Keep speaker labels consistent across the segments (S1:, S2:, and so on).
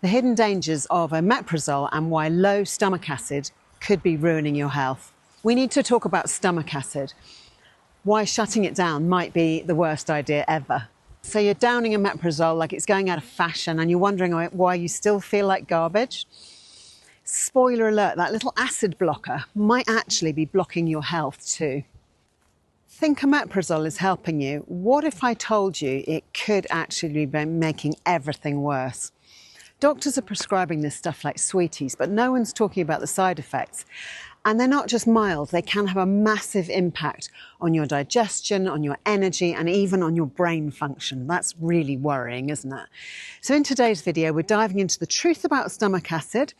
S1: The hidden dangers of omeprazole and why low stomach acid could be ruining your health. We need to talk about stomach acid, why shutting it down might be the worst idea ever. So you're downing omeprazole like it's going out of fashion and you're wondering why you still feel like garbage. Spoiler alert, that little acid blocker might actually be blocking your health too. Think omeprazole is helping you. What if I told you it could actually be making everything worse? Doctors are prescribing this stuff like sweeties, but no one's talking about the side effects. And they're not just mild, they can have a massive impact on your digestion, on your energy, and even on your brain function. That's really worrying, isn't it? So in today's video, we're diving into the truth about stomach acid,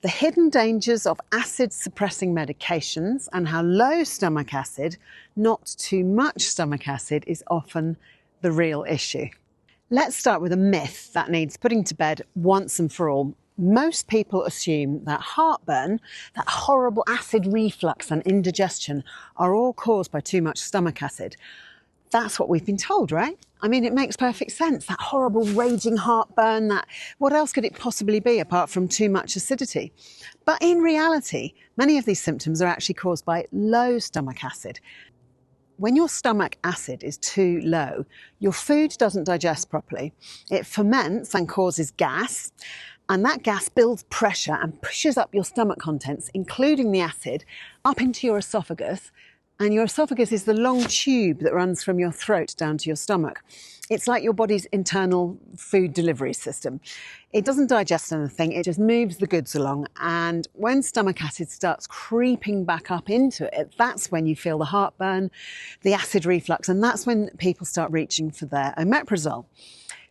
S1: the hidden dangers of acid-suppressing medications, and how low stomach acid, not too much stomach acid, is often the real issue. Let's start with a myth that needs putting to bed once and for all. Most people assume that heartburn, that horrible acid reflux and indigestion are all caused by too much stomach acid. That's what we've been told, right? I mean, it makes perfect sense. That horrible raging heartburn, what else could it possibly be apart from too much acidity? But in reality, many of these symptoms are actually caused by low stomach acid. When your stomach acid is too low, your food doesn't digest properly. It ferments and causes gas, and that gas builds pressure and pushes up your stomach contents, including the acid, up into your esophagus. And your esophagus is the long tube that runs from your throat down to your stomach. It's like your body's internal food delivery system. It doesn't digest anything, it just moves the goods along. And when stomach acid starts creeping back up into it, that's when you feel the heartburn, the acid reflux, and that's when people start reaching for their omeprazole.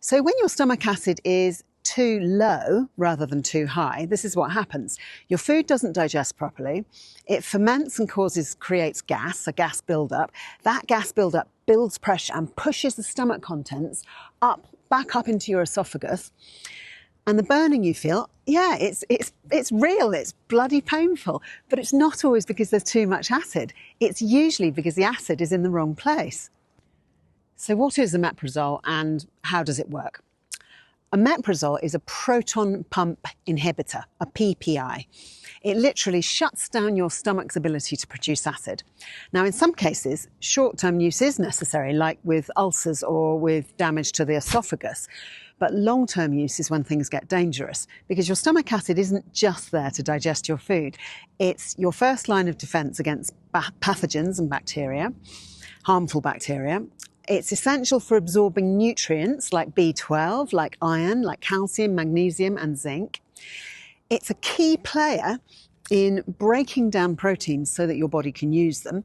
S1: So when your stomach acid is too low rather than too high, this is what happens. Your food doesn't digest properly. It ferments and creates gas, a gas buildup. That gas buildup builds pressure and pushes the stomach contents back up into your esophagus. And the burning you feel, yeah, it's real, it's bloody painful, but it's not always because there's too much acid. It's usually because the acid is in the wrong place. So what is omeprazole and how does it work? Omeprazole is a proton pump inhibitor, a PPI. It literally shuts down your stomach's ability to produce acid. Now, in some cases, short-term use is necessary, like with ulcers or with damage to the esophagus. But long-term use is when things get dangerous, because your stomach acid isn't just there to digest your food. It's your first line of defense against pathogens and bacteria, harmful bacteria. It's essential for absorbing nutrients like B12, like iron, like calcium, magnesium, and zinc. It's a key player in breaking down proteins so that your body can use them.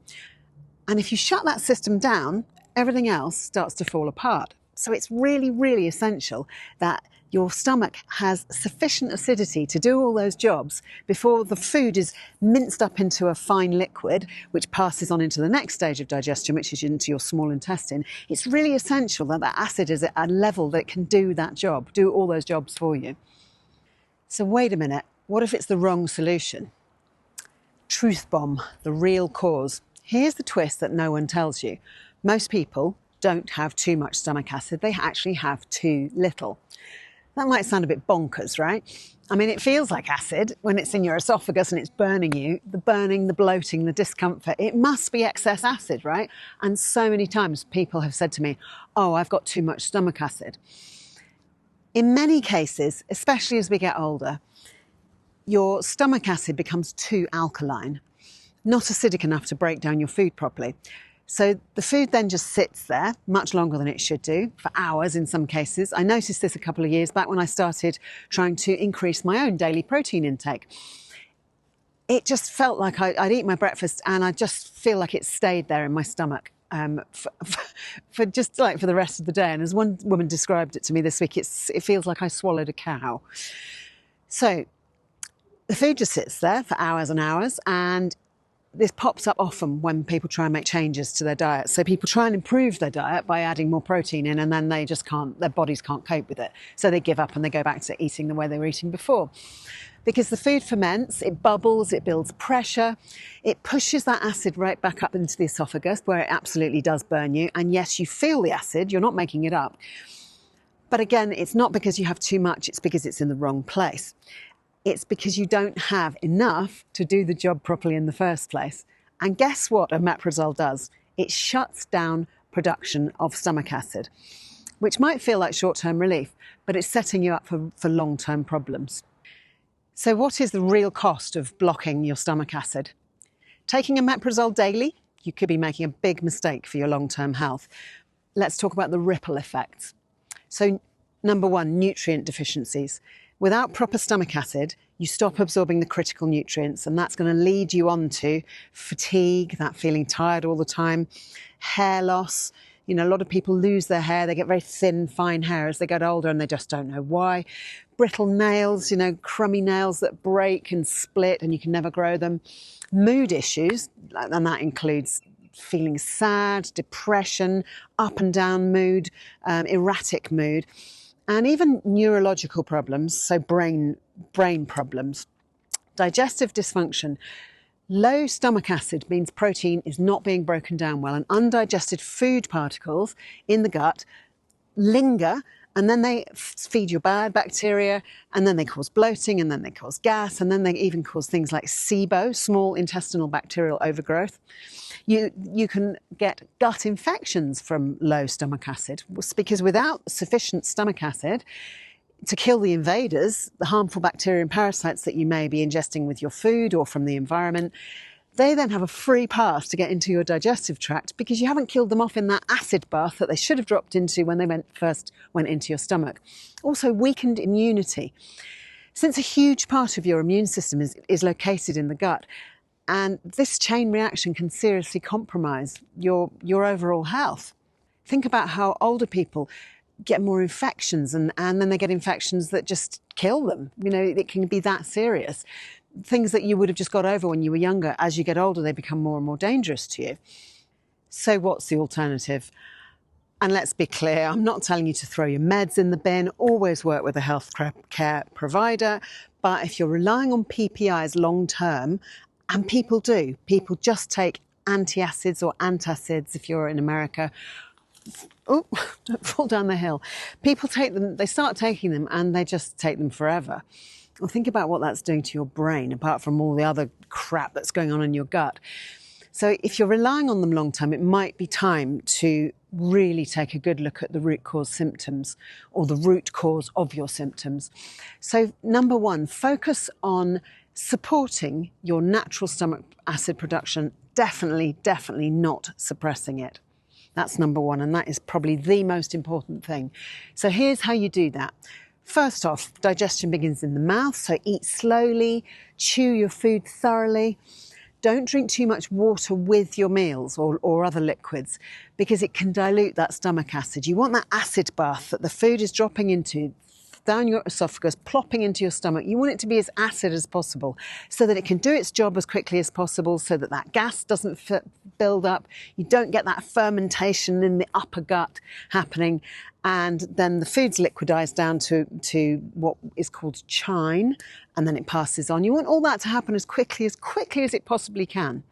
S1: And if you shut that system down, everything else starts to fall apart. So it's really, really essential that your stomach has sufficient acidity to do all those jobs before the food is minced up into a fine liquid, which passes on into the next stage of digestion, which is into your small intestine. It's really essential that that acid is at a level that can do that job, do all those jobs for you. So wait a minute, what if it's the wrong solution? Truth bomb, the real cause. Here's the twist that no one tells you. Most people don't have too much stomach acid, they actually have too little. That might sound a bit bonkers, right? I mean, it feels like acid when it's in your esophagus and it's burning you. The burning, the bloating, the discomfort, it must be excess acid, right? And so many times people have said to me, oh, I've got too much stomach acid. In many cases, especially as we get older, your stomach acid becomes too alkaline, not acidic enough to break down your food properly. So the food then just sits there much longer than it should do, for hours in some cases. I noticed this a couple of years back when I started trying to increase my own daily protein intake. It just felt like I'd eat my breakfast and I just feel like it stayed there in my stomach for the rest of the day. And as one woman described it to me this week, it feels like I swallowed a cow. So the food just sits there for hours and hours, and this pops up often when people try and make changes to their diet. So people try and improve their diet by adding more protein in, and then they just can't, their bodies can't cope with it. So they give up and they go back to eating the way they were eating before. Because the food ferments, it bubbles, it builds pressure, it pushes that acid right back up into the esophagus where it absolutely does burn you. And yes, you feel the acid, you're not making it up. But again, it's not because you have too much, it's because it's in the wrong place. It's because you don't have enough to do the job properly in the first place. And guess what omeprazole does? It shuts down production of stomach acid, which might feel like short-term relief, but it's setting you up for long-term problems. So what is the real cost of blocking your stomach acid? Taking omeprazole daily, you could be making a big mistake for your long-term health. Let's talk about the ripple effects. So number one, nutrient deficiencies. Without proper stomach acid, you stop absorbing the critical nutrients, and that's going to lead you on to fatigue, that feeling tired all the time, hair loss. You know, a lot of people lose their hair. They get very thin, fine hair as they get older, and they just don't know why. Brittle nails, you know, crummy nails that break and split, and you can never grow them. Mood issues, and that includes feeling sad, depression, up and down mood, erratic mood. And even neurological problems, so brain problems. Digestive dysfunction. Low stomach acid means protein is not being broken down well, and undigested food particles in the gut linger, and then they feed your bad bacteria, and then they cause bloating, and then they cause gas, and then they even cause things like SIBO, small intestinal bacterial overgrowth. You can get gut infections from low stomach acid, because without sufficient stomach acid to kill the invaders, the harmful bacteria and parasites that you may be ingesting with your food or from the environment, they then have a free pass to get into your digestive tract because you haven't killed them off in that acid bath that they should have dropped into when they first went into your stomach. Also, weakened immunity. Since a huge part of your immune system is located in the gut, and this chain reaction can seriously compromise your overall health. Think about how older people get more infections and then they get infections that just kill them. You know, it can be that serious. Things that you would have just got over when you were younger, as you get older, they become more and more dangerous to you. So what's the alternative? And let's be clear, I'm not telling you to throw your meds in the bin. Always work with a health care provider. But if you're relying on PPIs long term, and people just take antacids or antacids if you're in America. Oh, don't fall down the hill. People take them, they start taking them and they just take them forever. Well, think about what that's doing to your brain, apart from all the other crap that's going on in your gut. So if you're relying on them long term, it might be time to really take a good look at the root cause symptoms or the root cause of your symptoms. So number one, focus on supporting your natural stomach acid production, definitely not suppressing it. That's number one, and that is probably the most important thing. So here's how you do that. First off, digestion begins in the mouth, so eat slowly, chew your food thoroughly. Don't drink too much water with your meals or other liquids because it can dilute that stomach acid. You want that acid bath that the food is dropping into, down your esophagus, plopping into your stomach. You want it to be as acid as possible so that it can do its job as quickly as possible, so that that gas doesn't build up. You don't get that fermentation in the upper gut happening, and then the food's liquidized down to what is called chine, and then it passes on. You want all that to happen as quickly as it possibly can.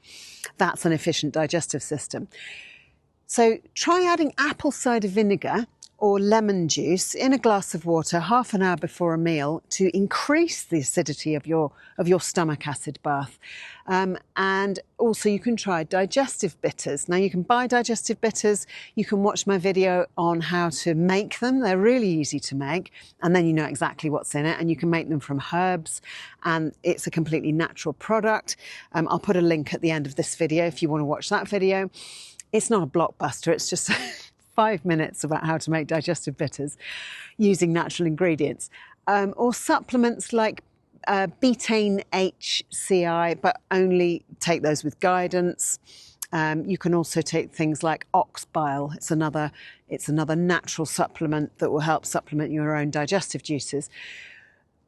S1: That's an efficient digestive system. So try adding apple cider vinegar or lemon juice in a glass of water half an hour before a meal to increase the acidity of your stomach acid bath. And also you can try digestive bitters. Now you can buy digestive bitters. You can watch my video on how to make them. They're really easy to make, and then you know exactly what's in it, and you can make them from herbs, and it's a completely natural product. I'll put a link at the end of this video if you want to watch that video. It's not a blockbuster, it's just 5 minutes about how to make digestive bitters using natural ingredients. Or supplements like betaine HCI, but only take those with guidance. You can also take things like ox bile. It's another natural supplement that will help supplement your own digestive juices.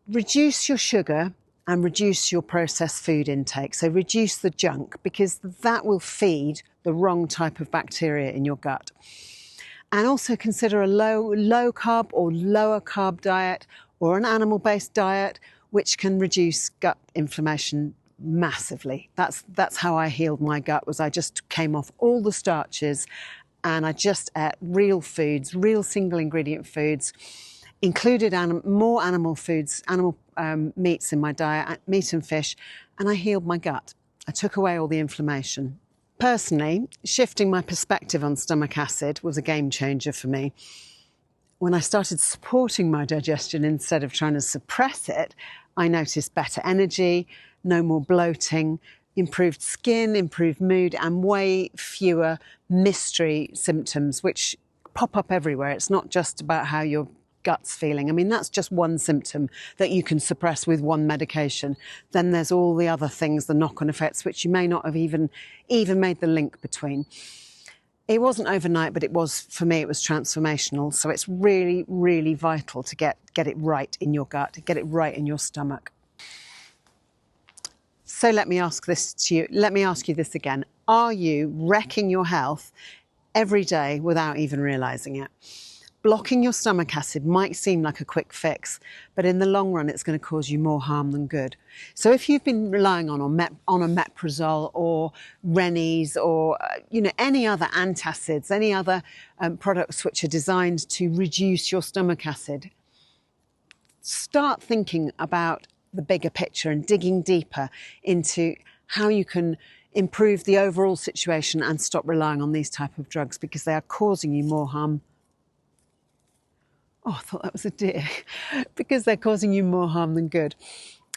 S1: Reduce your sugar and reduce your processed food intake. So reduce the junk, because that will feed the wrong type of bacteria in your gut. And also consider a low carb or lower carb diet or an animal-based diet, which can reduce gut inflammation massively. That's how I healed my gut, was I just came off all the starches and I just ate real foods, real single ingredient foods, included more animal foods, animal meats in my diet, meat and fish, and I healed my gut. I took away all the inflammation. Personally, shifting my perspective on stomach acid was a game changer for me. When I started supporting my digestion instead of trying to suppress it, I noticed better energy, no more bloating, improved skin, improved mood, and way fewer mystery symptoms, which pop up everywhere. It's not just about how your gut's feeling. I mean, that's just one symptom that you can suppress with one medication. Then there's all the other things, the knock-on effects, which you may not have even made the link between. It wasn't overnight, but it was, for me, it was transformational. So it's really, really vital to get it right in your gut, get it right in your stomach. So let me ask this to you. Let me ask you this again. Are you wrecking your health every day without even realizing it? Blocking your stomach acid might seem like a quick fix, but in the long run, it's going to cause you more harm than good. So if you've been relying on omeprazole or Rennies or any other antacids, any other products which are designed to reduce your stomach acid, start thinking about the bigger picture and digging deeper into how you can improve the overall situation and stop relying on these type of drugs, because they are causing you more harm. Oh, I thought that was a deer. Because they're causing you more harm than good.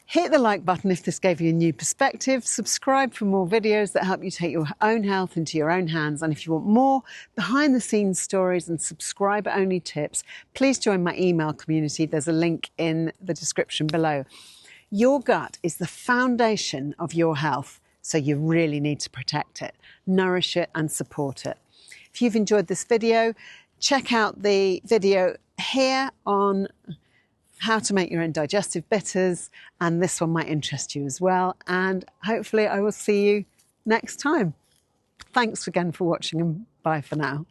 S1: Hit the like button if this gave you a new perspective. Subscribe for more videos that help you take your own health into your own hands. And if you want more behind the scenes stories and subscriber only tips, please join my email community. There's a link in the description below. Your gut is the foundation of your health, so you really need to protect it, nourish it and support it. If you've enjoyed this video, check out the video here on how to make your own digestive bitters, and this one might interest you as well. And hopefully I will see you next time. Thanks again for watching, and bye for now.